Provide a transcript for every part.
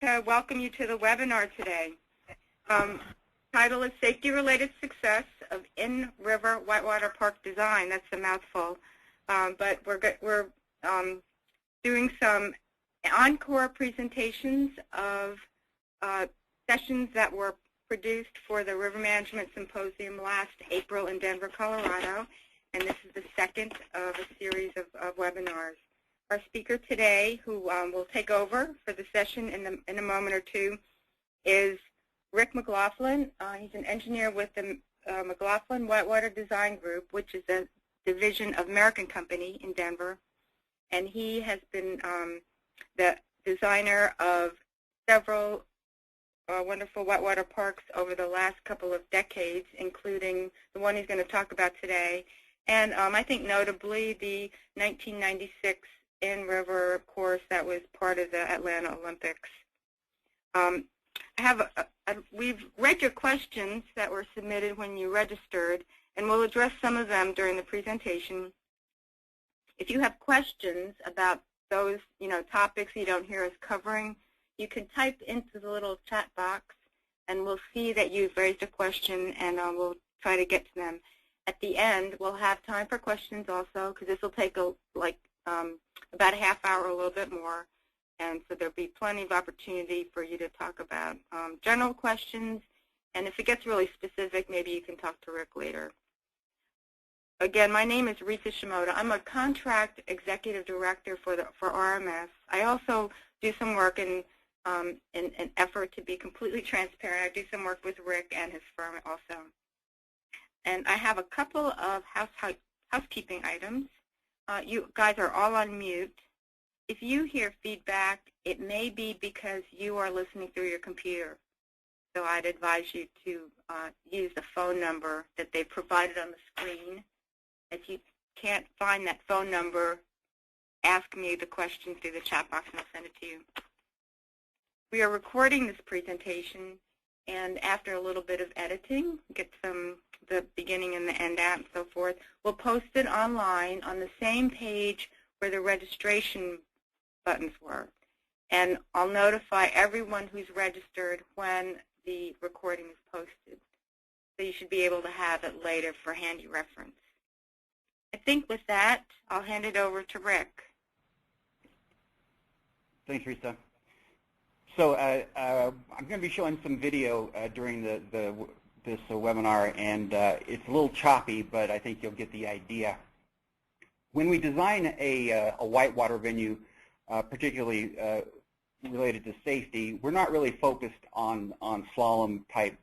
to welcome you to the webinar today. Title is Safety-Related Success of In-River Whitewater Park Design. That's a mouthful. But we're doing some encore presentations of sessions that were produced for the River Management Symposium last April in Denver, Colorado. And this is the second of a series of webinars. Our speaker today, who will take over for the session in a moment or two, is Rick McLaughlin. He's an engineer with the McLaughlin Whitewater Design Group, which is a division of American Company in Denver. And he has been the designer of several wonderful whitewater parks over the last couple of decades, including the one he's going to talk about today. And I think notably the 1996 in-river course that was part of the Atlanta Olympics. We've read your questions that were submitted when you registered, and we'll address some of them during the presentation. If you have questions about those topics you don't hear us covering, you can type into the little chat box, and we'll see that you've raised a question, and we'll try to get to them. At the end, we'll have time for questions also, because this will take about a half hour, a little bit more, and so there'll be plenty of opportunity for you to talk about general questions, and if it gets really specific, maybe you can talk to Rick later. Again, my name is Rita Shimoda. I'm a contract executive director for RMS. I also do some work in an effort to be completely transparent. I do some work with Rick and his firm also. And I have a couple of housekeeping items. You guys are all on mute. If you hear feedback, it may be because you are listening through your computer. So I'd advise you to use the phone number that they provided on the screen. If you can't find that phone number, ask me the question through the chat box and I'll send it to you. We are recording this presentation, and after a little bit of editing, get the beginning and the end out and so forth, we'll post it online on the same page where the registration buttons were. And I'll notify everyone who's registered when the recording is posted. So you should be able to have it later for handy reference. I think with that, I'll hand it over to Rick. Thanks, Rita. So I'm going to be showing some video during this webinar, and it's a little choppy, but I think you'll get the idea. When we design a whitewater venue, particularly related to safety, we're not really focused on slalom-type,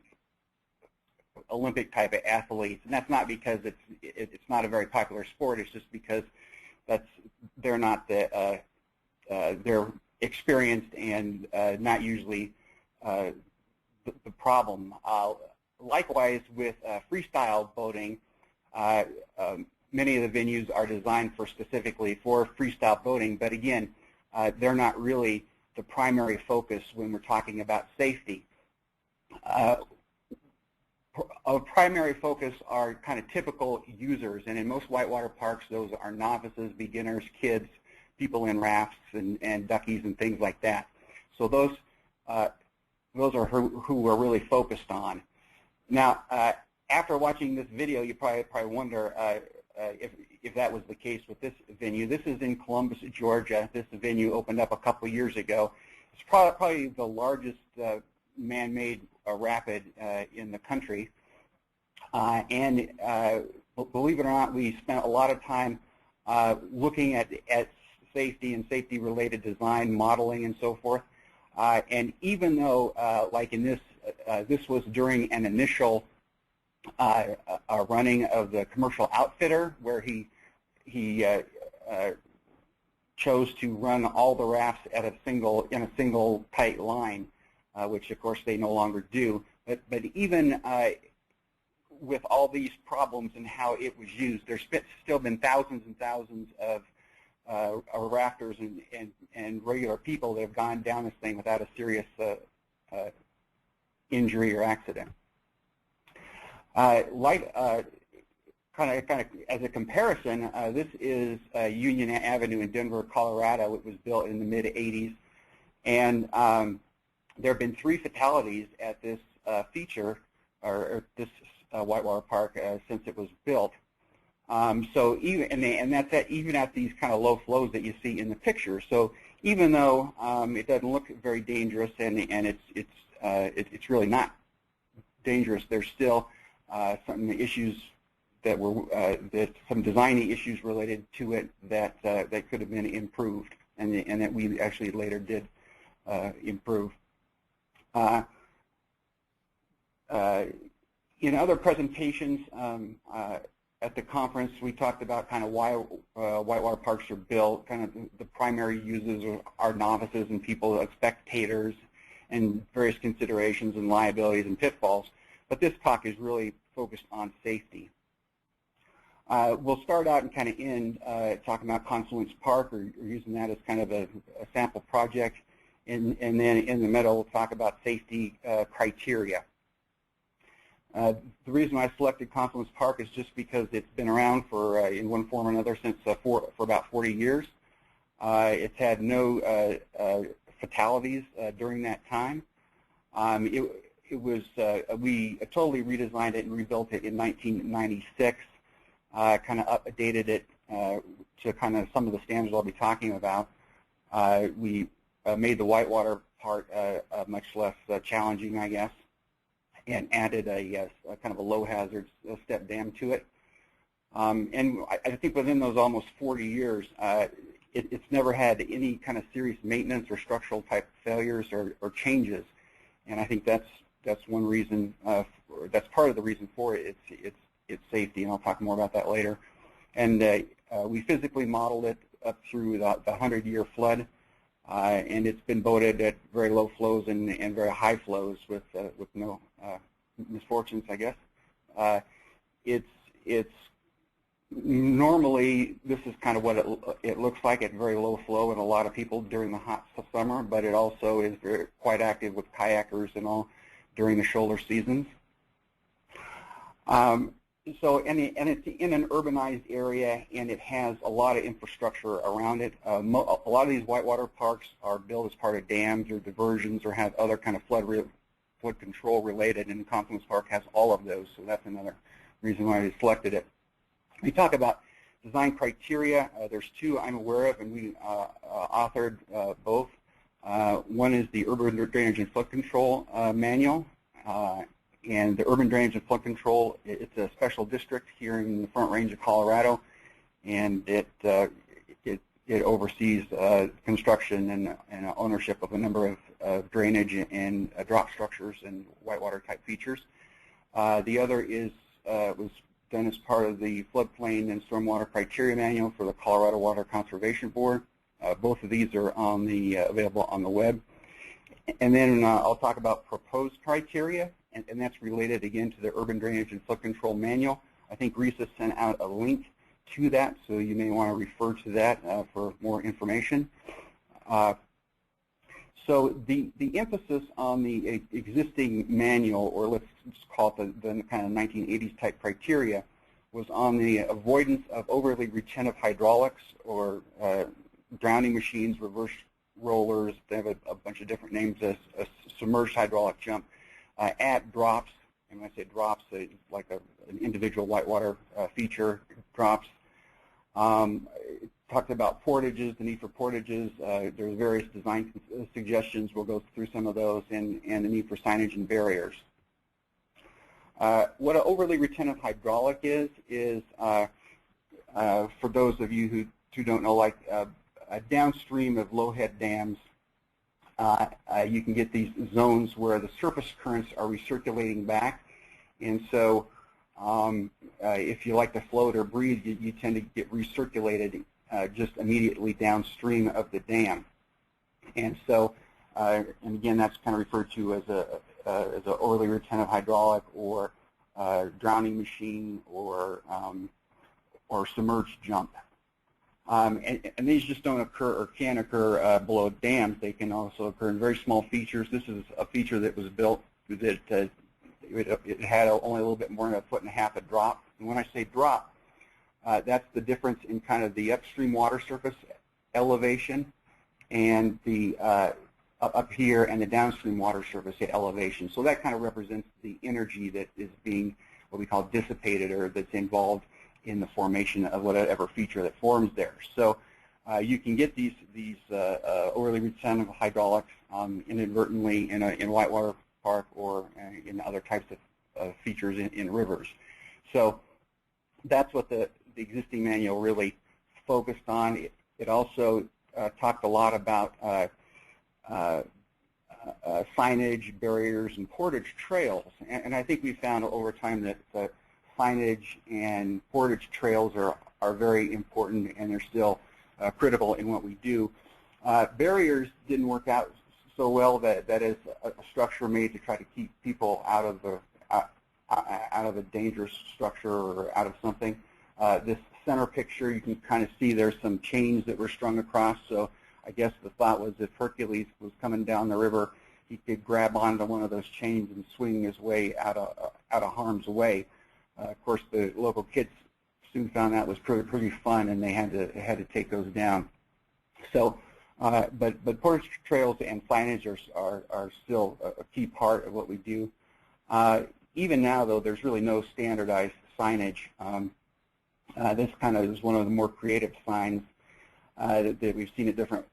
Olympic-type athletes, and that's not because it's not a very popular sport. It's just because they're not they're experienced and not usually the problem. Likewise, with freestyle boating, many of the venues are designed specifically for freestyle boating, but again, they're not really the primary focus when we're talking about safety. Our primary focus are kind of typical users, and in most whitewater parks, those are novices, beginners, kids, people in rafts and duckies and things like that. So those are who we're really focused on. Now, after watching this video, you probably wonder if that was the case with this venue. This is in Columbus, Georgia. This venue opened up a couple years ago. It's probably the largest man-made rapid in the country. And believe it or not, we spent a lot of time looking at safety and safety-related design, modeling, and so forth. And even though, like in this was during an initial running of the commercial outfitter, where he chose to run all the rafts in a single tight line, which of course they no longer do. But even with all these problems and how it was used, there's still been thousands and thousands of rafters and regular people that have gone down this thing without a serious injury or accident. Kind of as a comparison, this is Union Avenue in Denver, Colorado. It was built in the mid-'80s, and there have been 3 fatalities at this feature, or this Whitewater Park since it was built. So even and that's even at these kind of low flows that you see in the picture. So even though it doesn't look very dangerous, and it's really not dangerous, there's still some issues that were some designy issues related to it that could have been improved, and that we actually later did improve. In other presentations at the conference, we talked about kind of why whitewater parks are built. Kind of the primary users are novices and people, spectators, and various considerations and liabilities and pitfalls. But this talk is really focused on safety. We'll start out and kind of end talking about Confluence Park, or using that as kind of a sample project, and then in the middle we'll talk about safety criteria. The reason I selected Confluence Park is just because it's been around for, in one form or another, since for about 40 years. It's had no fatalities during that time. We totally redesigned it and rebuilt it in 1996, kind of updated it to kind of some of the standards I'll be talking about. We made the whitewater part much less challenging, I guess, and added a kind of a low hazard step dam to it. And I think within those almost 40 years, it's never had any kind of serious maintenance or structural type failures or changes. And I think that's one reason, that's part of the reason for it. It's safety, and I'll talk more about that later. And we physically modeled it up through the 100-year flood, and it's been boated at very low flows and very high flows with no misfortunes, I guess. It's normally, this is kind of what it looks like at very low flow and a lot of people during the hot summer, but it also is quite active with kayakers and all during the shoulder seasons. So, and it's in an urbanized area, and it has a lot of infrastructure around it. A lot of these whitewater parks are built as part of dams or diversions or have other kind of flood control related, and Confluence Park has all of those, so that's another reason why I selected it. We talk about design criteria. There's 2 I'm aware of, and we authored both. One is the Urban Drainage and Flood Control Manual. And the Urban Drainage and Flood Control, it's a special district here in the Front Range of Colorado, and it oversees construction and ownership of a number of drainage and drop structures and whitewater type features. The other was done as part of the floodplain and stormwater criteria manual for the Colorado Water Conservation Board. Both of these are on available on the web. And then I'll talk about proposed criteria, and that's related again to the Urban Drainage and Flood Control Manual. I think RISA sent out a link to that, so you may want to refer to that for more information. So the emphasis on the existing manual, or let's just call it the kind of 1980s type criteria, was on the avoidance of overly retentive hydraulics or drowning machines, reverse rollers. They have a bunch of different names, a submerged hydraulic jump, at drops. And when I say drops, like an individual whitewater feature drops. Talked about portages, the need for portages. There's various design suggestions. We'll go through some of those, and the need for signage and barriers. What an overly retentive hydraulic is for those of you who don't know, like downstream of low-head dams, you can get these zones where the surface currents are recirculating back, and so if you like to float or breathe, you tend to get recirculated just immediately downstream of the dam. And so, and again, that's kind of referred to as an overly retentive hydraulic, or drowning machine, or submerged jump. And these just don't occur or can occur below dams. They can also occur in very small features. This is a feature that was built that it had only a little bit more than 1.5 feet of drop. And when I say drop, that's the difference in kind of the upstream water surface elevation and the up here, and the downstream water surface at elevation. So that kind of represents the energy that is being what we call dissipated, or that's involved in the formation of whatever feature that forms there. So you can get these overly retentive hydraulics inadvertently in Whitewater Park or in other types of features in rivers. So that's what the existing manual really focused on. It also talked a lot about signage, barriers, and portage trails. And I think we found over time that signage and portage trails are very important, and they're still critical in what we do. Barriers didn't work out so well. That is a structure made to try to keep people out of a dangerous structure or out of something. This center picture, you can kind of see there's some chains that were strung across. So I guess the thought was if Hercules was coming down the river, he could grab onto one of those chains and swing his way out of harm's way. Of course, the local kids soon found that was pretty fun, and they had to take those down. So, but portage trails and signage are still a key part of what we do. Even now, though, there's really no standardized signage. This kind of is one of the more creative signs that we've seen at different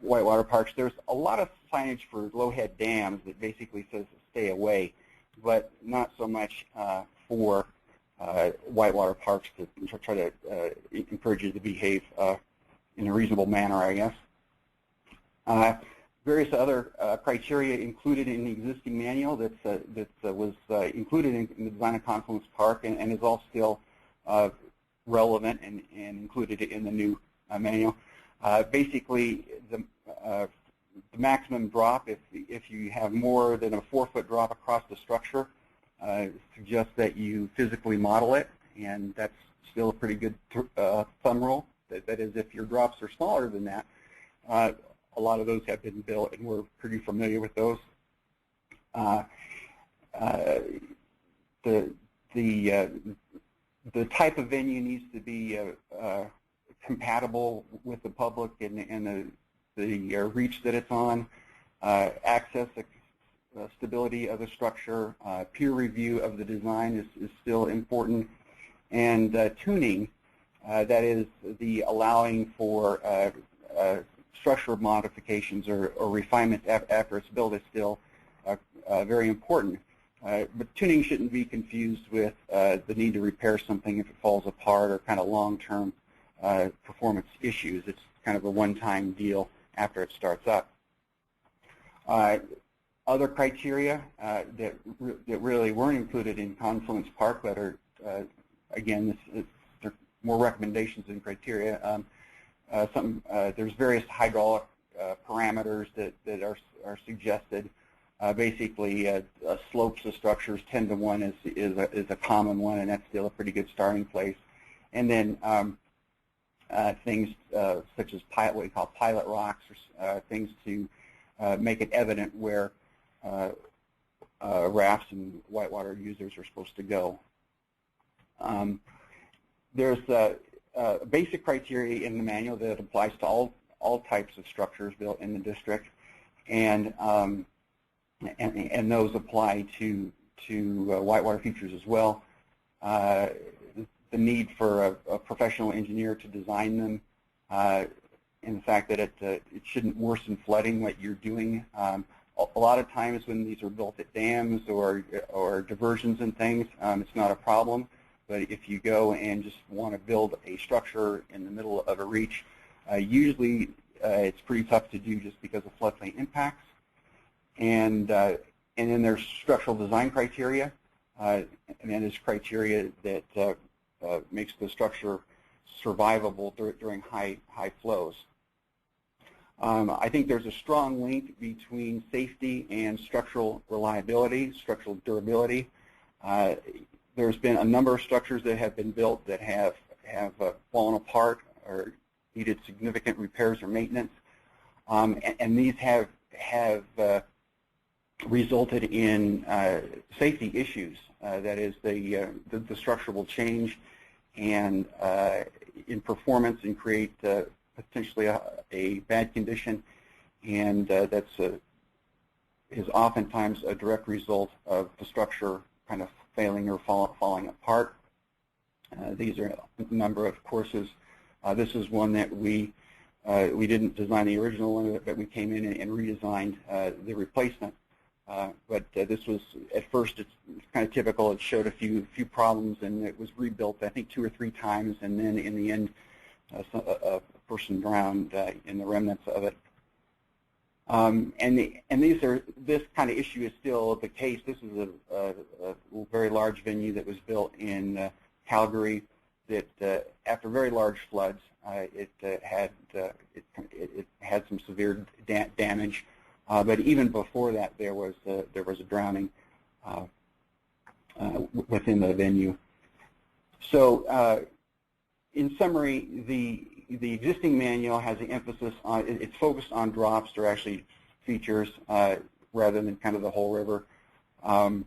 whitewater parks. There's a lot of signage for low-head dams that basically says stay away, but not so much for whitewater parks to try to encourage you to behave in a reasonable manner, I guess. Various other criteria included in the existing manual that was included in the design of Confluence Park and is all still relevant and included in the new manual. Basically, the maximum drop, if you have more than a 4-foot drop across the structure, suggests that you physically model it, and that's still a pretty good thumb rule. That is, if your drops are smaller than that, a lot of those have been built, and we're pretty familiar with those. The type of venue needs to be compatible with the public and the reach that it's on, access, stability of the structure, peer review of the design is still important, and tuning, that is the allowing for structural modifications or refinements after it's built, is still very important. But tuning shouldn't be confused with the need to repair something if it falls apart or kind of long-term performance issues. It's kind of a one-time deal after it starts up. Other criteria that really weren't included in Confluence Park, but are, again, there are more recommendations than criteria. There's various hydraulic parameters that are suggested. Basically, slopes of structures 10 to 1 is a common one, and that's still a pretty good starting place. And then things such as what we call pilot rocks, or things to make it evident where rafts and whitewater users are supposed to go. There's basic criteria in the manual that applies to all types of structures built in the district, and those apply to whitewater features as well. The need for a professional engineer to design them, and the fact that it shouldn't worsen flooding what you're doing. A lot of times when these are built at dams or diversions and things, it's not a problem. But if you go and just want to build a structure in the middle of a reach, usually it's pretty tough to do just because of floodplain impacts. And then there's structural design criteria, and then there's criteria that makes the structure survivable during high flows. I think there's a strong link between safety and structural reliability, structural durability. There's been a number of structures that have been built that have fallen apart or needed significant repairs or maintenance, and these have resulted in safety issues. That is, the structure will change and in performance and create potentially a bad condition, and is oftentimes a direct result of the structure kind of failing or falling apart. These are a number of courses. This is one that we didn't design the original one, but we came in and redesigned the replacement. But this was, at first, it's kind of typical. It showed a few problems, and it was rebuilt, I think, 2 or 3 times, and then in the end, a person drowned in the remnants of it. This kind of issue is still the case. This is a very large venue that was built in Calgary that, after very large floods, it had some severe damage. But even before that, there was a drowning within the venue. So, in summary, the existing manual has an emphasis on, it's focused on drops or actually features rather than kind of the whole river. The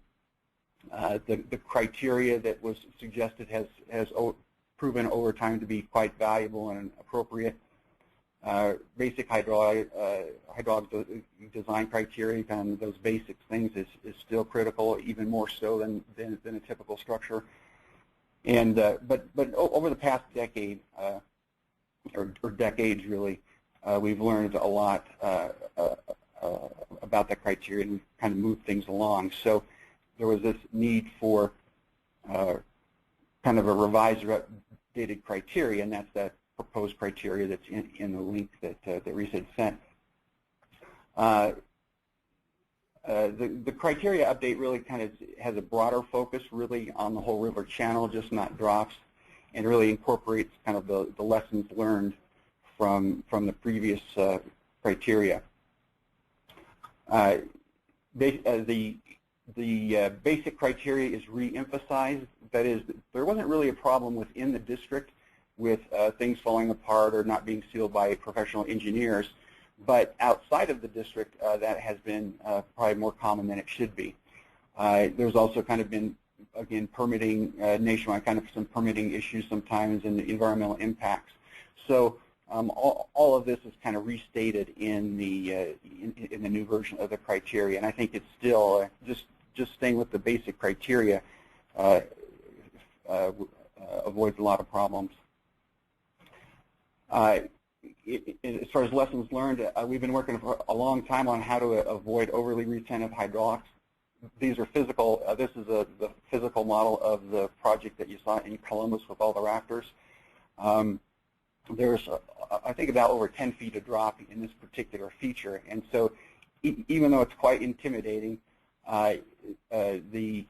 criteria that was suggested has proven over time to be quite valuable and appropriate. Basic hydraulic design criteria, kind of those basic things, is still critical, even more so than a typical structure. And but over the past decade, or decades really, we've learned a lot about that criteria, and we've kind of moved things along. So there was this need for kind of a revised or updated criteria, and that's that proposed criteria that's in the link that Reese had sent. The criteria update really kind of has a broader focus really on the whole river channel, just not drops, and really incorporates kind of the lessons learned from the previous criteria. The basic criteria is re-emphasized. That is, there wasn't really a problem within the district with things falling apart or not being sealed by professional engineers, but outside of the district, that has been probably more common than it should be. There's also kind of been, again, permitting nationwide, kind of some permitting issues sometimes, and the environmental impacts. So all of this is kind of restated in the new version of the criteria, and I think it's still just staying with the basic criteria avoids a lot of problems. As far as lessons learned, we've been working for a long time on how to avoid overly retentive hydraulics. These are physical. This is the physical model of the project that you saw in Columbus with all the rafters. There's, I think, about over 10 feet of drop in this particular feature, and so even though it's quite intimidating, the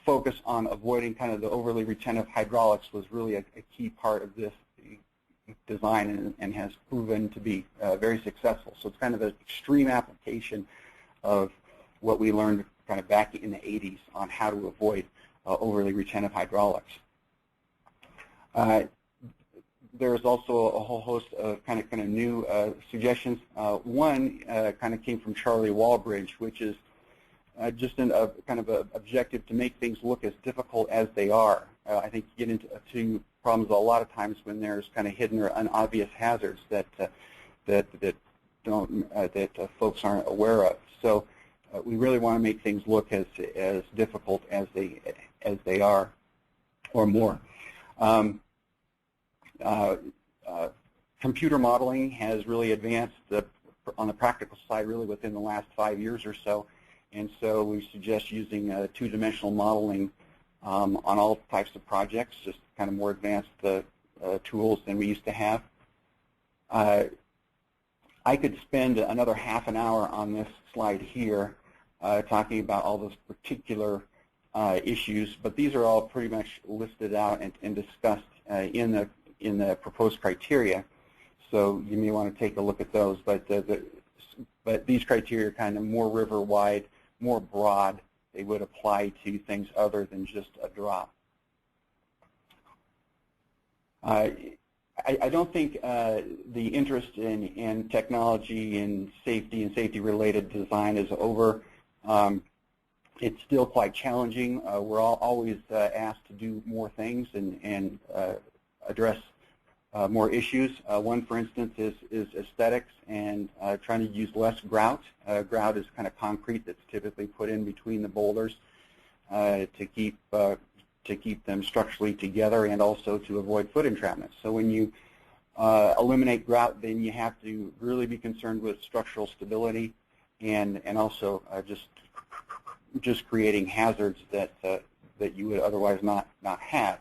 focus on avoiding kind of the overly retentive hydraulics was really a key part of this design, and has proven to be very successful. So it's kind of an extreme application of what we learned kind of back in the 80s on how to avoid overly retentive hydraulics. There's also a whole host of kind of new suggestions. One kind of came from Charlie Walbridge, which is just a kind of an objective to make things look as difficult as they are. I think you get into problems a lot of times when there's kind of hidden or unobvious hazards that folks aren't aware of. So we really want to make things look as difficult as they are, or more. Computer modeling has really advanced on the practical side really within the last 5 years or so, and so we suggest using two-dimensional modeling on all types of projects, just kind of more advanced tools than we used to have. I could spend another half an hour on this slide here talking about all those particular issues, but these are all pretty much listed out and discussed in the proposed criteria, so you may want to take a look at those. But these criteria are kind of more river-wide, more broad. They would apply to things other than just a drop. I don't think the interest in technology and safety-related design is over. It's still quite challenging. We're always asked to do more things and address more issues. One, for instance, is aesthetics and trying to use less grout. Grout is kind of concrete that's typically put in between the boulders to keep them structurally together and also to avoid foot entrapment. So when you eliminate grout, then you have to really be concerned with structural stability and also just creating hazards that you would otherwise not have.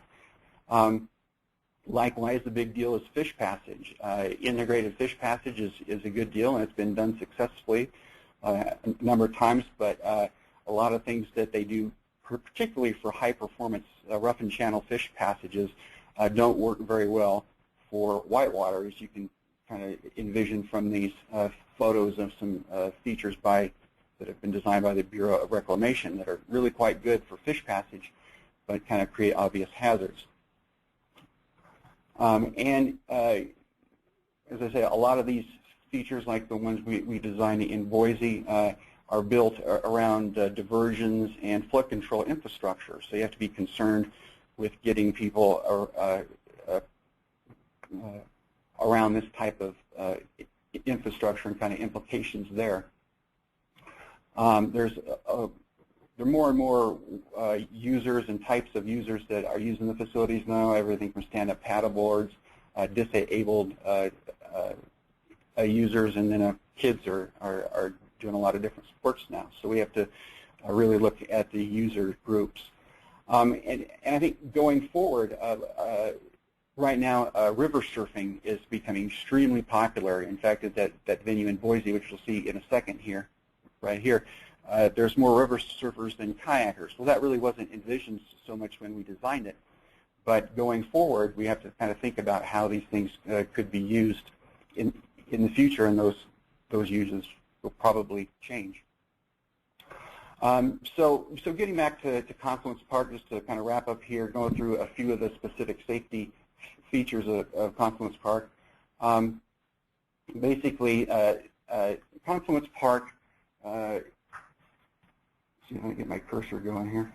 Likewise, the big deal is fish passage. Integrated fish passage is a good deal, and it's been done successfully a number of times, but a lot of things that they do, particularly for high-performance rough and channel fish passages, don't work very well for whitewater, as you can kind of envision from these photos of some features that have been designed by the Bureau of Reclamation that are really quite good for fish passage, but kind of create obvious hazards. As I say, a lot of these features, like the ones we designed in Boise, are built around diversions and flood control infrastructure. So you have to be concerned with getting people around this type of infrastructure and kind of implications there. There are more and more users and types of users that are using the facilities now, everything from stand-up paddleboards, disabled users, and then kids are doing a lot of different sports now. So we have to really look at the user groups. And I think going forward, right now, river surfing is becoming extremely popular. In fact, at that venue in Boise, which you'll see in a second here, right here, there's more river surfers than kayakers. Well, that really wasn't envisioned so much when we designed it. But going forward, we have to kind of think about how these things could be used in the future, and those uses will probably change. So getting back to Confluence Park, just to kind of wrap up here, going through a few of the specific safety features of Confluence Park. Basically, Confluence Park, see if I can get my cursor going here.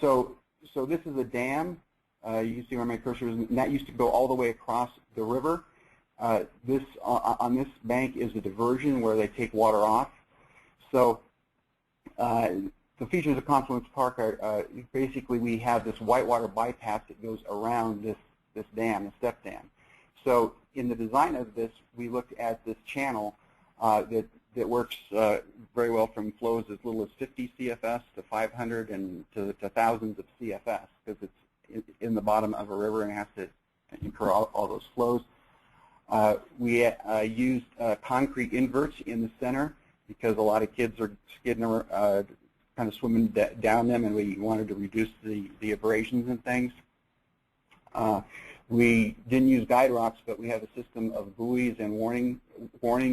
So this is a dam. You can see where my cursor is, and that used to go all the way across the river. On this bank is a diversion where they take water off. So the features of Confluence Park are basically we have this whitewater bypass that goes around this dam, the step dam. So in the design of this, we looked at this channel that works very well from flows as little as 50 CFS to 500 and to thousands of CFS, because it's in the bottom of a river and has to incur all those flows. We used concrete inverts in the center because a lot of kids are skidding, kind of swimming down them, and we wanted to reduce the abrasions and things. We didn't use guide rocks, but we have a system of buoys and warning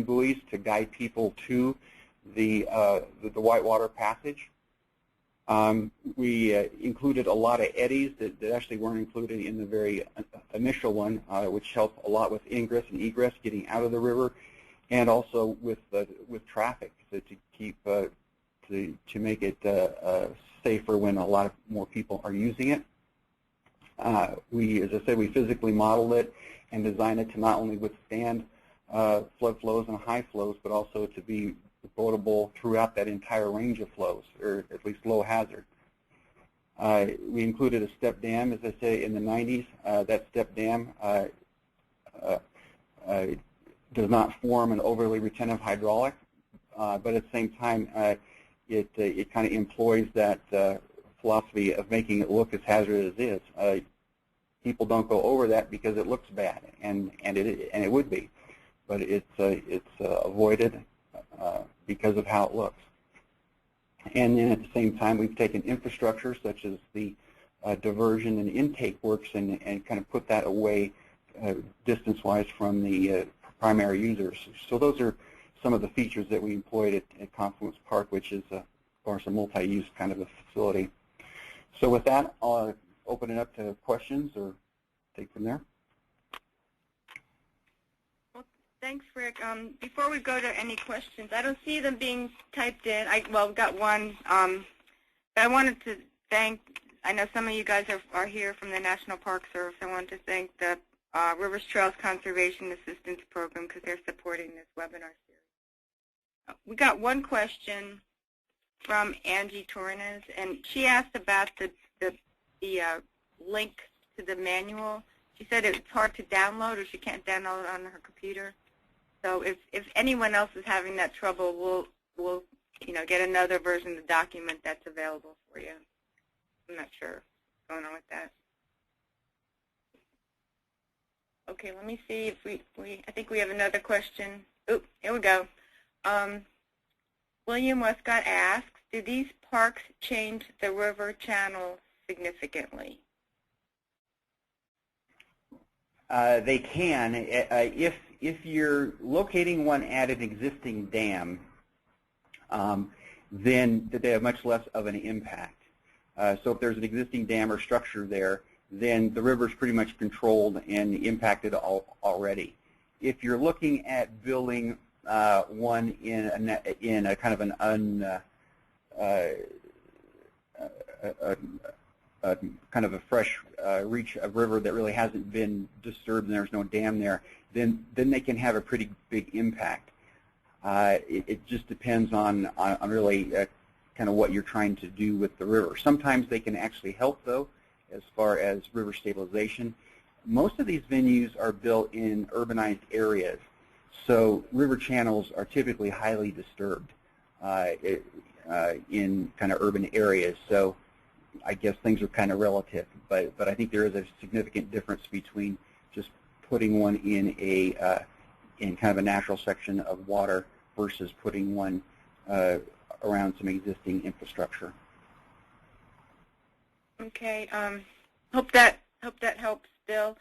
buoys to guide people to the whitewater passage. We included a lot of eddies that actually weren't included in the very initial one, which helped a lot with ingress and egress, getting out of the river, and also with traffic, so to keep to make it safer when a lot more people are using it. As I said, we physically modeled it and designed it to not only withstand flood flows and high flows, but also to be boatable throughout that entire range of flows, or at least low hazard. We included a step dam, as I say, in the 90s. That step dam does not form an overly retentive hydraulic, but at the same time, it kind of employs that philosophy of making it look as hazardous as it is. People don't go over that because it looks bad, and it would be, but it's avoided because of how it looks. And then at the same time, we've taken infrastructure such as the diversion and intake works and kind of put that away distance-wise from the primary users. So those are some of the features that we employed at Confluence Park, which is, of course, a multi-use kind of a facility. So with that, I'll open it up to questions or take from there. Well, thanks, Rick. Before we go to any questions, I don't see them being typed in. Well, I've got one. But I wanted to thank, I know some of you guys are here from the National Park Service. I wanted to thank the Rivers Trails Conservation Assistance Program, because they're supporting this webinar series. We got one question from Angie Torres, and she asked about the link to the manual. She said it's hard to download, or she can't download it on her computer. So if anyone else is having that trouble, we'll get another version of the document that's available for you. I'm not sure what's going on with that. Okay, let me see if I think we have another question. Oh, here we go. William Westcott asks, do these parks change the river channel significantly? They can. If you're locating one at an existing dam, then they have much less of an impact. So if there's an existing dam or structure there, then the river is pretty much controlled and impacted already. If you're looking at building one in a kind of an kind of a fresh reach of river that really hasn't been disturbed and there's no dam there, then they can have a pretty big impact. It just depends on really kind of what you're trying to do with the river. Sometimes they can actually help, though, as far as river stabilization. Most of these venues are built in urbanized areas, so river channels are typically highly disturbed in kind of urban areas. So I guess things are kind of relative, but I think there is a significant difference between just putting one in in kind of a natural section of water versus putting one around some existing infrastructure. Okay. Hope that helps, Bill.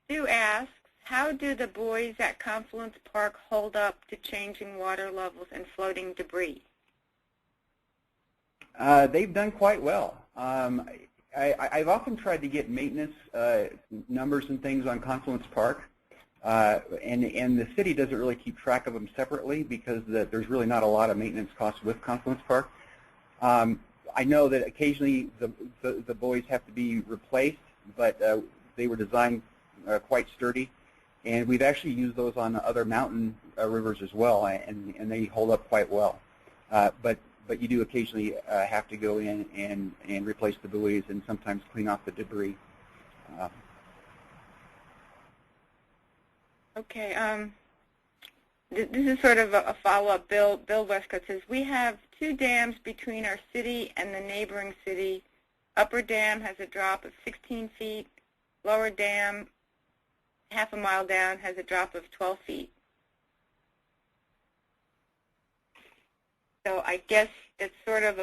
Sue asks, how do the buoys at Confluence Park hold up to changing water levels and floating debris? They've done quite well. I've often tried to get maintenance numbers and things on Confluence Park, and the city doesn't really keep track of them separately because there's really not a lot of maintenance costs with Confluence Park. I know that occasionally the buoys have to be replaced, but they were designed quite sturdy, and we've actually used those on other mountain rivers as well, and they hold up quite well. But you do occasionally have to go in and replace the buoys and sometimes clean off the debris. Okay. This is sort of a follow-up. Bill Westcott says, we have 2 dams between our city and the neighboring city. Upper dam has a drop of 16 feet. Lower dam, half a mile down, has a drop of 12 feet. So I guess it's sort of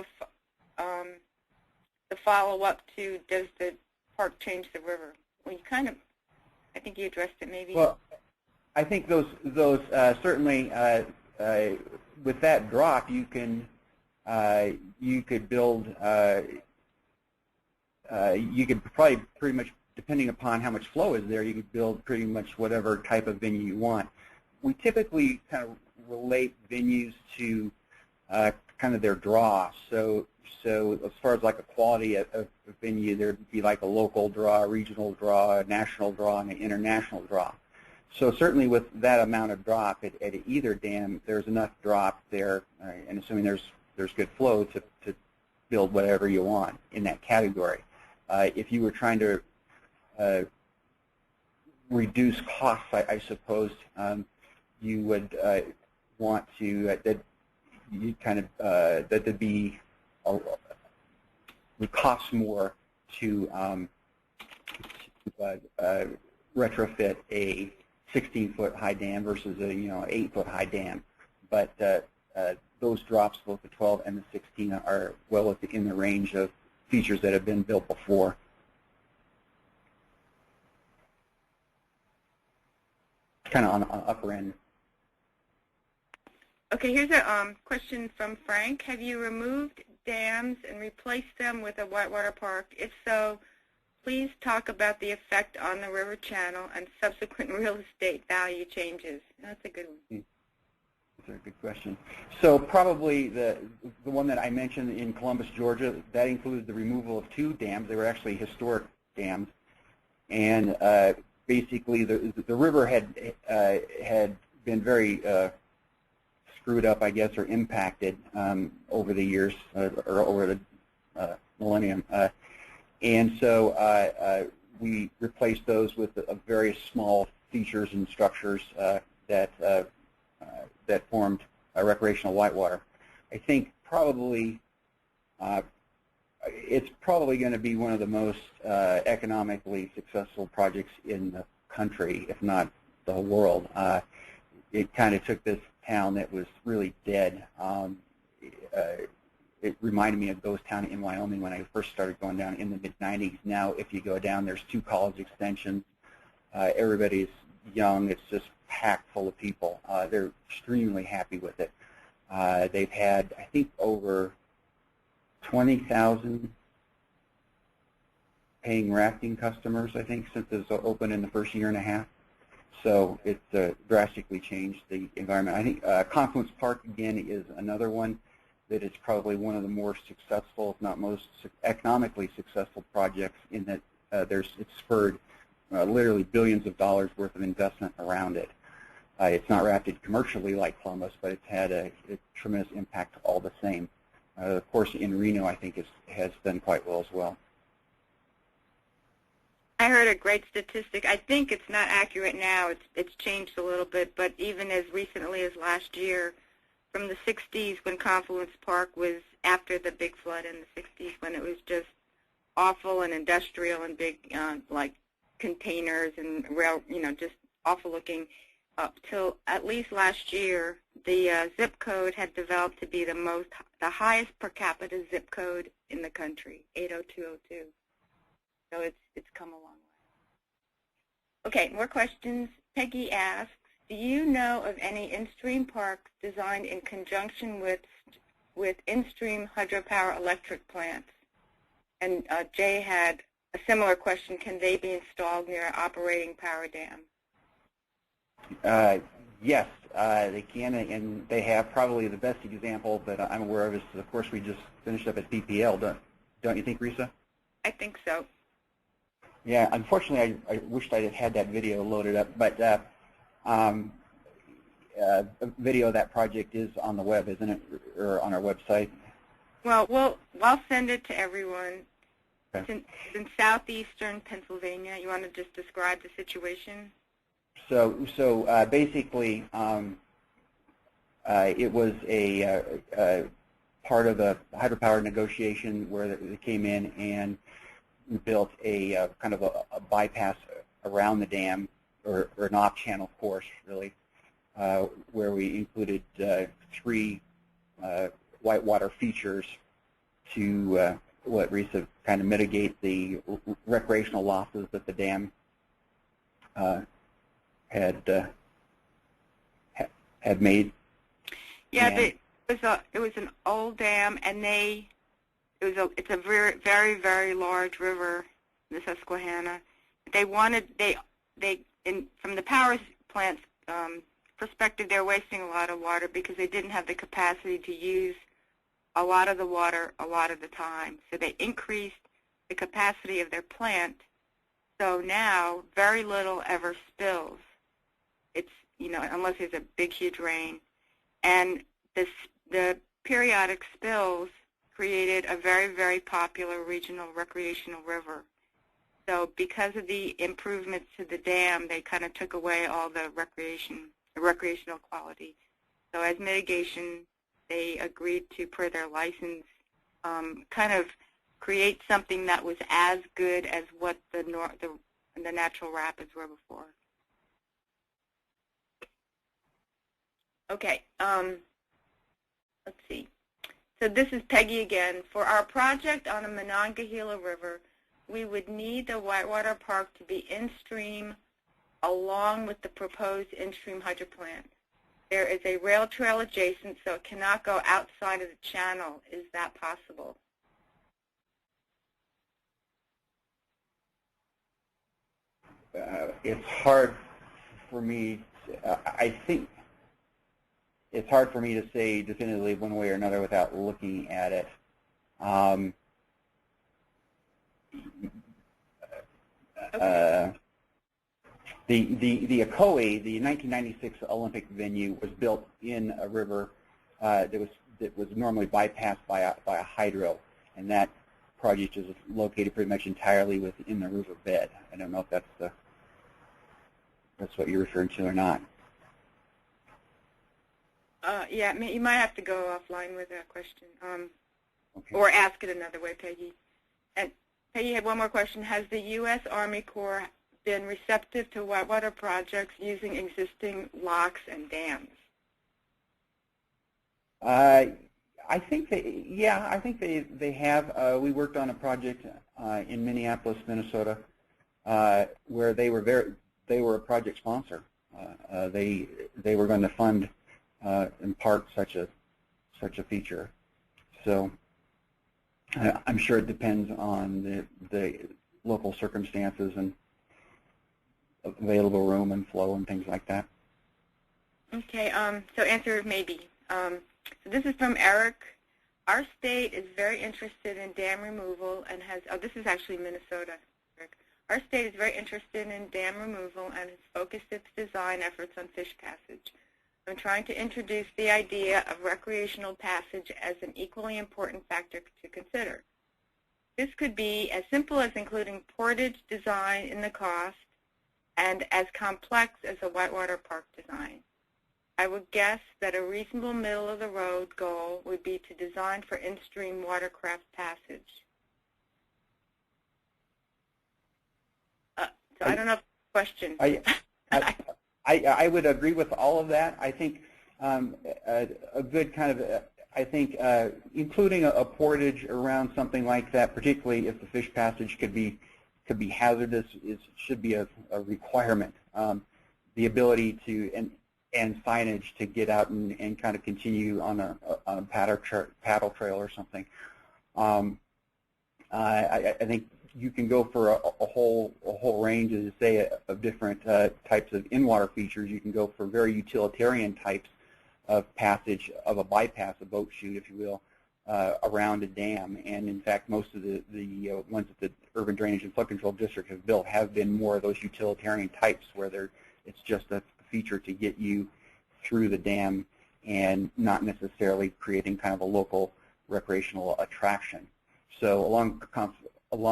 the follow-up to, does the park change the river? Well, you kind of, I think you addressed it maybe. Well, I think those certainly with that drop you could build you could probably pretty much, depending upon how much flow is there, you could build pretty much whatever type of venue you want. We typically kind of relate venues to kind of their draw. So as far as like a quality of venue, there'd be like a local draw, a regional draw, a national draw, and an international draw. So certainly with that amount of drop at either dam, there's enough drop there, and assuming there's good flow to build whatever you want in that category. If you were trying to reduce costs, I suppose you would want to that you kind of that would be would cost more to retrofit a 16-foot high dam versus a 8-foot high dam, but those drops, both the 12 and the 16, are well within the range of features that have been built before. Kind of on the upper end. Okay, here's a question from Frank. Have you removed dams and replaced them with a whitewater park? If so, please talk about the effect on the river channel and subsequent real estate value changes. That's a good one. That's a good question. So probably the one that I mentioned in Columbus, Georgia, that included the removal of 2 dams. They were actually historic dams. And basically the river had been very screwed up, I guess, or impacted over the years or over the millennium, and so we replaced those with various small features and structures that formed recreational whitewater. I think probably it's probably going to be one of the most economically successful projects in the country, if not the world. It kind of took this town that was really dead. It reminded me of Ghost Town in Wyoming when I first started going down in the mid-'90s. Now, if you go down, there's 2 college extensions. Everybody's young. It's just packed full of people. They're extremely happy with it. They've had, I think, over 20,000 paying rafting customers, I think, since it was open in the first year and a half. So it's drastically changed the environment. I think Confluence Park, again, is another one that is probably one of the more successful, if not most economically successful projects in that it's spurred literally billions of dollars worth of investment around it. It's not rafted commercially like Columbus, but it's had a tremendous impact all the same. Of course, in Reno, I think has done quite well as well. I heard a great statistic. I think it's not accurate now. It's changed a little bit, but even as recently as last year, from the 60s when Confluence Park was after the big flood in the 60s when it was just awful and industrial and big like containers and rail, just awful looking, up till at least last year, the zip code had developed to be the highest per capita zip code in the country, 80202. So it's come a long way. Okay, more questions. Peggy asks, do you know of any in-stream parks designed in conjunction with in-stream hydropower electric plants? And Jay had a similar question, can they be installed near an operating power dam? Yes, they can, and they have. Probably the best example that I'm aware of is, of course, we just finished up at PPL. Don't you think, Risa? I think so. Yeah, unfortunately, I wished I had that video loaded up, but a video of that project is on the web, isn't it, or on our website? Well, I'll send it to everyone. Okay. It's in southeastern Pennsylvania. You want to just describe the situation? So basically, it was a part of a hydropower negotiation where they came in and built a kind of a bypass around the dam, or an off-channel course, really, where we included 3 whitewater features to what Risa kind of mitigate the recreational losses that the dam had made. Yeah, it was an old dam, and it's a very, very, very large river, the Susquehanna. From the power plant's perspective, they're wasting a lot of water because they didn't have the capacity to use a lot of the water a lot of the time. So they increased the capacity of their plant. So now very little ever spills. It's, unless there's a big, huge rain. And the periodic spills created a very, very popular regional recreational river. So because of the improvements to the dam, they kind of took away all the recreational quality. So as mitigation, they agreed to, per their license, kind of create something that was as good as what the natural rapids were before. Okay, let's see. So this is Peggy again. For our project on the Monongahela River, we would need the Whitewater Park to be in-stream along with the proposed in-stream hydro plant. There is a rail trail adjacent, so it cannot go outside of the channel. Is that possible? It's hard for me. I think it's hard for me to say definitively one way or another without looking at it. The Ocoee, the 1996 Olympic venue, was built in a river that was normally bypassed by a hydro, and that project is located pretty much entirely within the river bed. I don't know if that's what you're referring to or not. Yeah, you might have to go offline with that question, Okay. or ask it another way, Peggy. And Peggy had one more question. Has the U.S. Army Corps been receptive to whitewater projects using existing locks and dams? I think they have. We worked on a project in Minneapolis, Minnesota, where they were a project sponsor. They were going to fund in part such a feature. So I'm sure it depends on the local circumstances and available room and flow and things like that. Okay, so answer maybe. So this is from Eric. Our state is very interested in dam removal and has, this is actually Minnesota, Eric. Our state is very interested in dam removal and has focused its design efforts on fish passage. I'm trying to introduce the idea of recreational passage as an equally important factor to consider. This could be as simple as including portage design in the cost and as complex as a whitewater park design. I would guess that a reasonable middle-of-the-road goal would be to design for in-stream watercraft passage. So I don't know if question. I would agree with all of that. I think a good kind of, including a portage around something like that, particularly if the fish passage could be hazardous, should be a requirement. The ability to and signage to get out and kind of continue on a paddle trail or something. I think you can go for a whole range, as you say, of different types of in-water features. You can go for very utilitarian types of passage of a bypass, a boat chute, if you will, around a dam. And in fact, most of the ones that the Urban Drainage and Flood Control District has built have been more of those utilitarian types, where it's just a feature to get you through the dam and not necessarily creating kind of a local recreational attraction. So along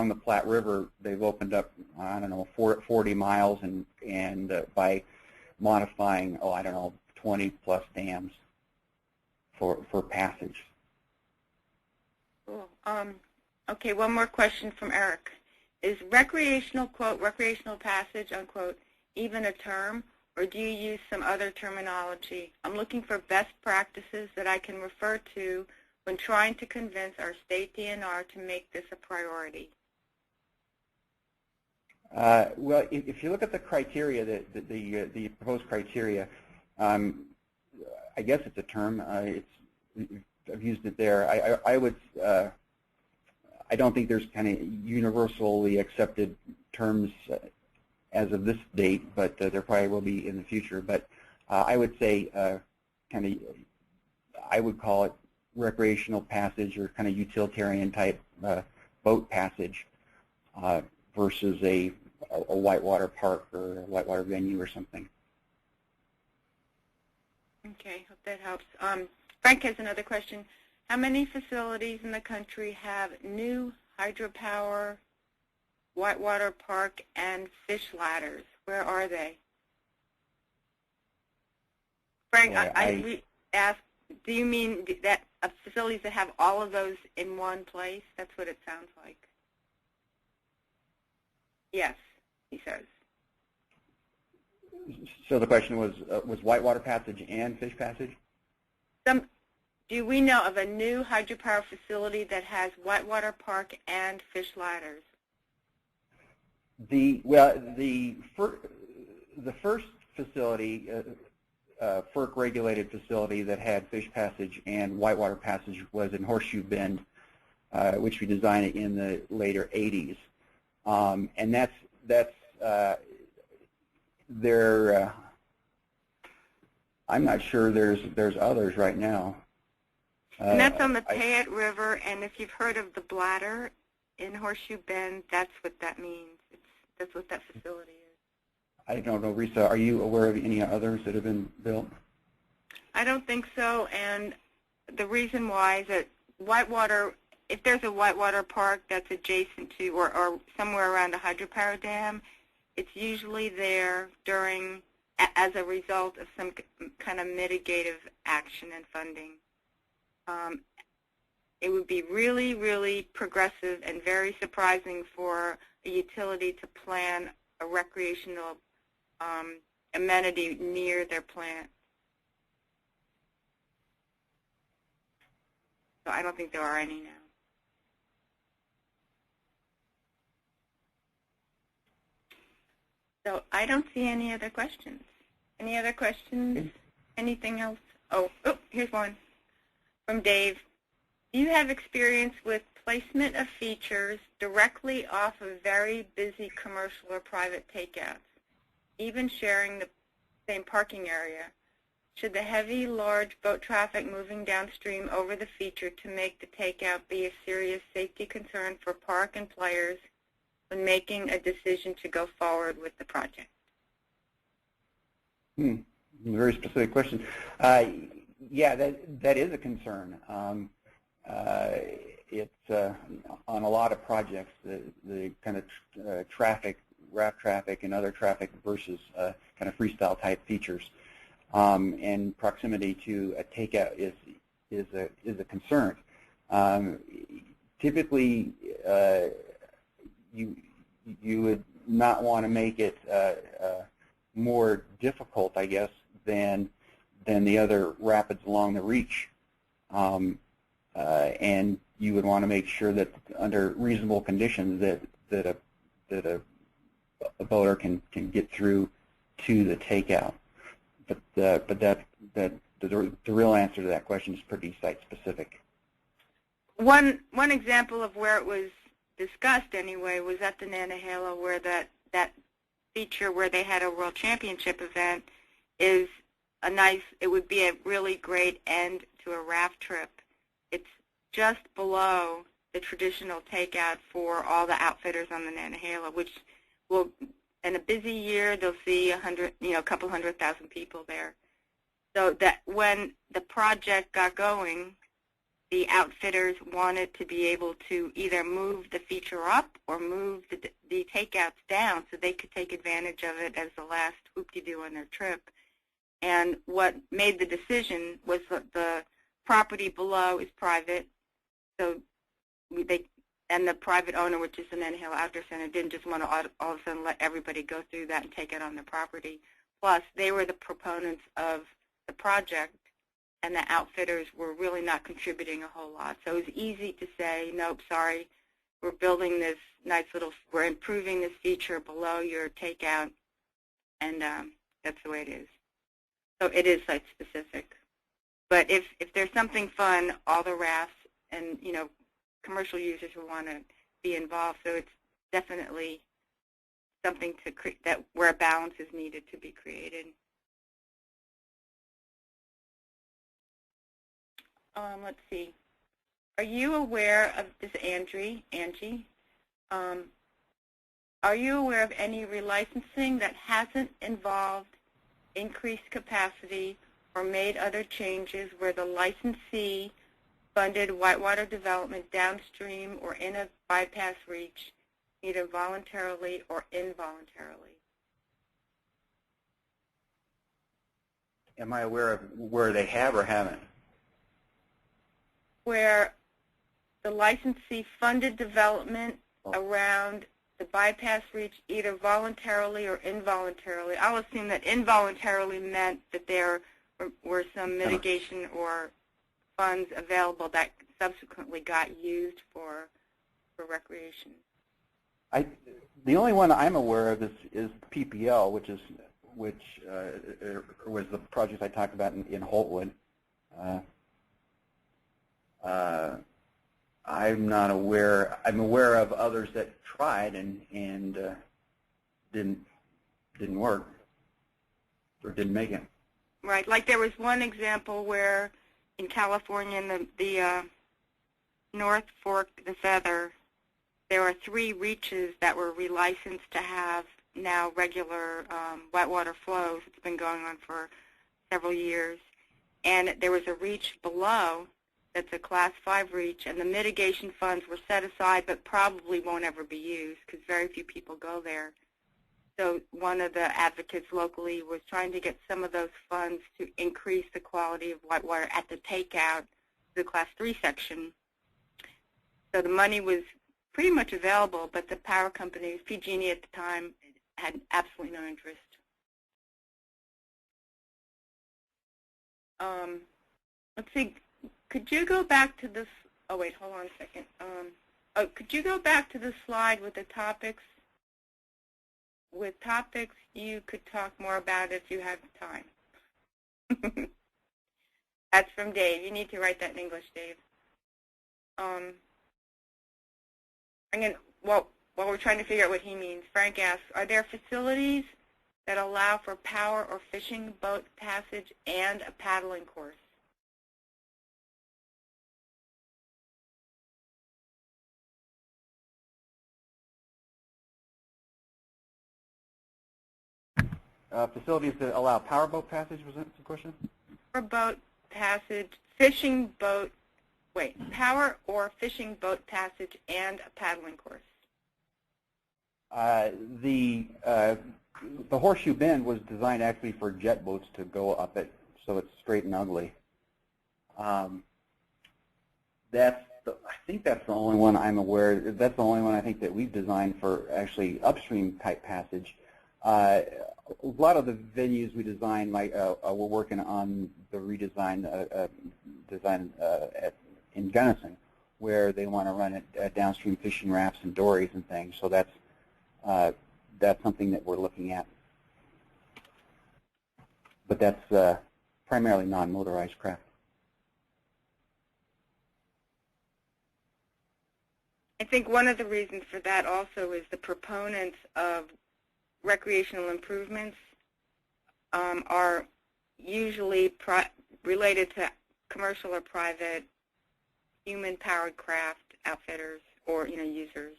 the Platte River, they've opened up, I don't know, 40 miles and by modifying, 20 plus dams for passage. Cool. Okay, one more question from Eric. Is recreational, quote, recreational passage, unquote, even a term, or do you use some other terminology? I'm looking for best practices that I can refer to when trying to convince our state DNR to make this a priority. Well, if you look at the criteria, the proposed criteria, I guess it's a term. I've used it there. I don't think there's kind of universally accepted terms as of this date, but there probably will be in the future. But I would say I would call it recreational passage or kind of utilitarian type boat passage versus a whitewater park or a whitewater venue or something. Okay, hope that helps. Frank has another question. How many facilities in the country have new hydropower, whitewater park, and fish ladders? Where are they? Frank, Yeah, I asked, do you mean that facilities that have all of those in one place? That's what it sounds like. Yes, he says. So the question was whitewater passage and fish passage? Do we know of a new hydropower facility that has whitewater park and fish ladders? The first facility, FERC-regulated facility that had fish passage and whitewater passage was in Horseshoe Bend, which we designed in the later 80s, and that's there. I'm not sure there's others right now. And that's on the Payette River, and if you've heard of the bladder in Horseshoe Bend, that's what that means. That's what that facility is. I don't know, Risa, are you aware of any others that have been built? I don't think so, and the reason why is that Whitewater, if there's a Whitewater Park that's adjacent to or somewhere around a hydropower dam, it's usually there during, as a result of some kind of mitigative action and funding. It would be really, really progressive and very surprising for a utility to plan a recreational amenity near their plant. So I don't think there are any now. So I don't see any other questions. Any other questions? Anything else? Oh, here's one from Dave. Do you have experience with placement of features directly off of very busy commercial or private takeouts, even sharing the same parking area? Should the heavy, large boat traffic moving downstream over the feature to make the takeout be a serious safety concern for park and players when making a decision to go forward with the project? Very specific question. Yeah, that is a concern. It's on a lot of projects, the kind of traffic, raft traffic and other traffic versus kind of freestyle type features. And proximity to a takeout is a concern. Typically, you would not want to make it more difficult, I guess, than the other rapids along the reach. And you would want to make sure that under reasonable conditions that a boater can get through to the takeout. But the real answer to that question is pretty site specific. One example of where it was discussed anyway was at the Nantahala, where that feature where they had a World Championship event is a nice. It would be a really great end to a raft trip. It's just below the traditional takeout for all the outfitters on the Nantahala, which will, in a busy year, they'll see a couple 100,000 people there. So that when the project got going, the outfitters wanted to be able to either move the feature up or move the takeouts down so they could take advantage of it as the last whoop-de-doo on their trip. And what made the decision was that the property below is private, so and the private owner, which is the Nantahala Outdoor Center, didn't just want to all of a sudden let everybody go through that and take it on their property. Plus, they were the proponents of the project, and the outfitters were really not contributing a whole lot. So it was easy to say, nope, sorry, we're building this nice we're improving this feature below your takeout, and that's the way it is. So it is site-specific. But if there's something fun, all the rafts and, commercial users will want to be involved. So it's definitely something that where a balance is needed to be created. Let's see. Are you aware of this, Angie? Are you aware of any relicensing that hasn't involved increased capacity or made other changes where the licensee funded whitewater development downstream or in a bypass reach, either voluntarily or involuntarily? Am I aware of where they have or haven't? Where the licensee funded development around the bypass reach either voluntarily or involuntarily. I'll assume that involuntarily meant that there were some mitigation or funds available that subsequently got used for recreation. The only one I'm aware of is PPL, which was the project I talked about in Holtwood. I'm not aware. I'm aware of others that tried and didn't work or didn't make it. Right. Like there was one example where in California, in the North Fork, the Feather, there were 3 reaches that were relicensed to have now regular whitewater flows. It's been going on for several years. And there was a reach below that's a Class 5 reach, and the mitigation funds were set aside but probably won't ever be used because very few people go there. So one of the advocates locally was trying to get some of those funds to increase the quality of whitewater at the takeout, the Class 3 section. So the money was pretty much available, but the power company, PG&E at the time, had absolutely no interest. Let's see, could you go back to this, oh wait, hold on a second. Could you go back to the slide with the topics? With topics, you could talk more about if you have time. That's from Dave. You need to write that in English, Dave. While we're trying to figure out what he means, Frank asks, are there facilities that allow for power or fishing boat passage and a paddling course? Facilities that allow powerboat passage, was that the question? For boat passage, power or fishing boat passage and a paddling course. The Horseshoe Bend was designed actually for jet boats to go up it, so it's straight and ugly. I think that's the only one I'm aware. That's the only one I think that we've designed for actually upstream type passage. A lot of the venues we designed, like we're working on the redesign in Gunnison, where they want to run it downstream fishing rafts and dories and things. So that's something that we're looking at. But that's primarily non-motorized craft. I think one of the reasons for that also is the proponents of recreational improvements are usually related to commercial or private human-powered craft outfitters or users.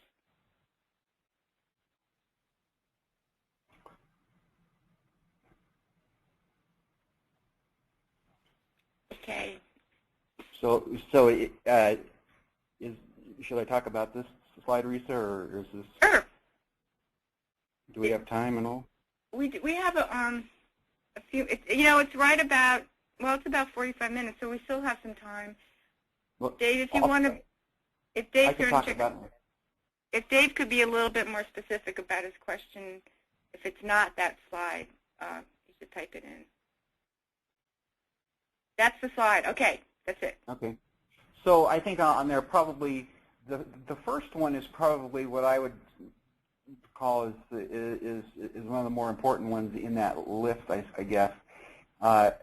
Okay. So should I talk about this slide, Risa, or is this? Sure. Do we have time and all? We have a few. It's right about, well, it's about 45 minutes, so we still have some time. Well, Dave, if you want to, if Dave if Dave could be a little bit more specific about his question, if it's not that slide, you should type it in. That's the slide. Okay, that's it. Okay. So I think on there probably the first one is probably what I would call is one of the more important ones in that list, I guess, and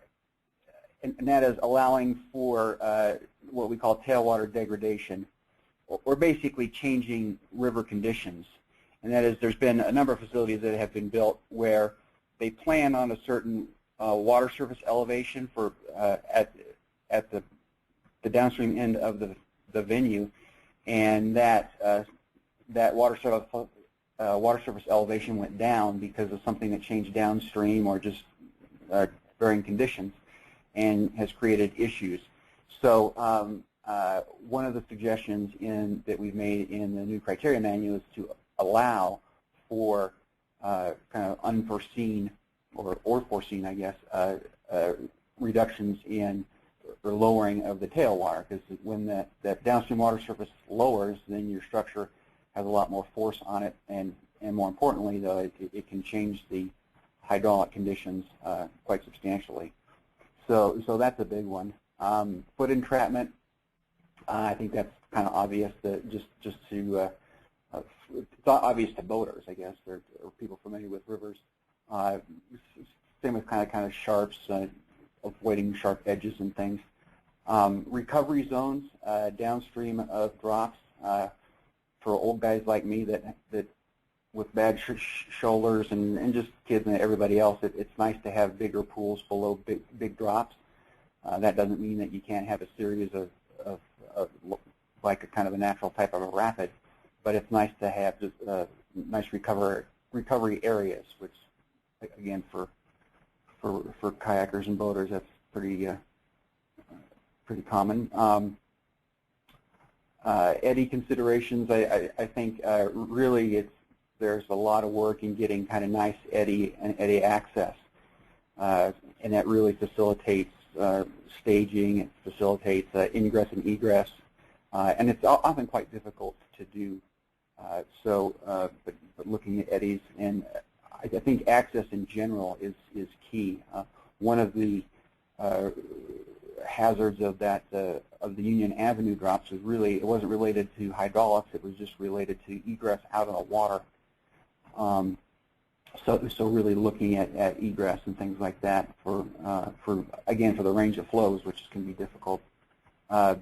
that is allowing for what we call tailwater degradation, or basically changing river conditions. And that is, there's been a number of facilities that have been built where they plan on a certain water surface elevation for at the downstream end of the venue, and that water surface elevation went down because of something that changed downstream or just varying conditions, and has created issues. So one of the suggestions that we've made in the new criteria manual is to allow for kind of unforeseen or foreseen, I guess, reductions in or lowering of the tailwater, because when that downstream water surface lowers, then your structure has a lot more force on it, and more importantly, though, it can change the hydraulic conditions quite substantially. So that's a big one. Foot entrapment, I think that's kind of obvious. That just to it's obvious to boaters, I guess, or people familiar with rivers. Same with kind of sharps, avoiding sharp edges and things. Recovery zones downstream of drops. For old guys like me that with bad shoulders and just kids and everybody else, it's nice to have bigger pools below big drops. That doesn't mean that you can't have a series of like a kind of a natural type of a rapid, but it's nice to have just nice recovery recovery areas, which again for kayakers and boaters, that's pretty common. Eddy considerations, I think really there's a lot of work in getting kind of nice eddy access, and that really facilitates staging, it facilitates ingress and egress, and it's often quite difficult to do. But looking at eddies, and I think access in general is key. One of the hazards of that of the Union Avenue drops was really, it wasn't related to hydraulics, it was just related to egress out of the water. So really looking at egress and things like that for the range of flows, which can be difficult.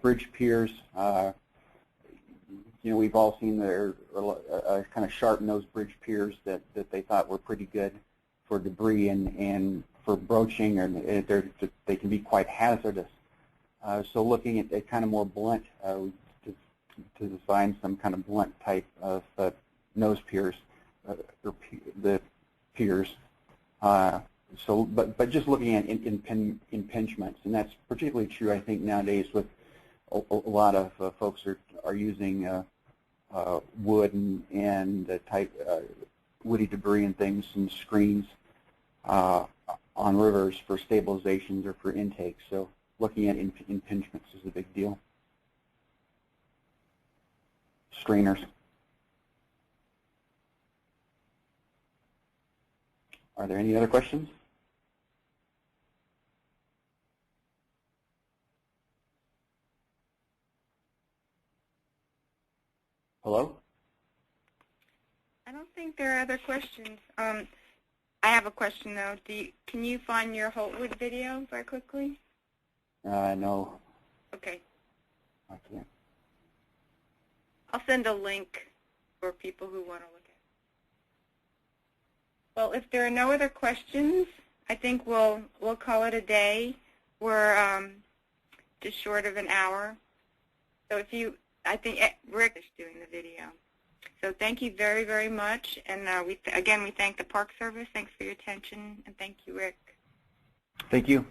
Bridge piers, we've all seen their kind of sharp-nosed bridge piers that they thought were pretty good for debris and for broaching, and they can be quite hazardous. So looking at kind of more blunt, to design some kind of blunt type of nose piers, or the piers. But just looking at impingements, and that's particularly true, I think, nowadays with a lot of folks are using wood and woody debris and things and screens on rivers for stabilizations or for intake. So looking at impingements is a big deal. Strainers. Are there any other questions? Hello? I don't think there are other questions. I have a question, though. Can you find your Holtwood video very quickly? No. Okay. I can't. I'll send a link for people who want to look at it. Well, if there are no other questions, I think we'll call it a day. We're just short of an hour. So I think Rick is doing the video. So thank you very, very much. And again, we thank the Park Service. Thanks for your attention. And thank you, Rick. Thank you.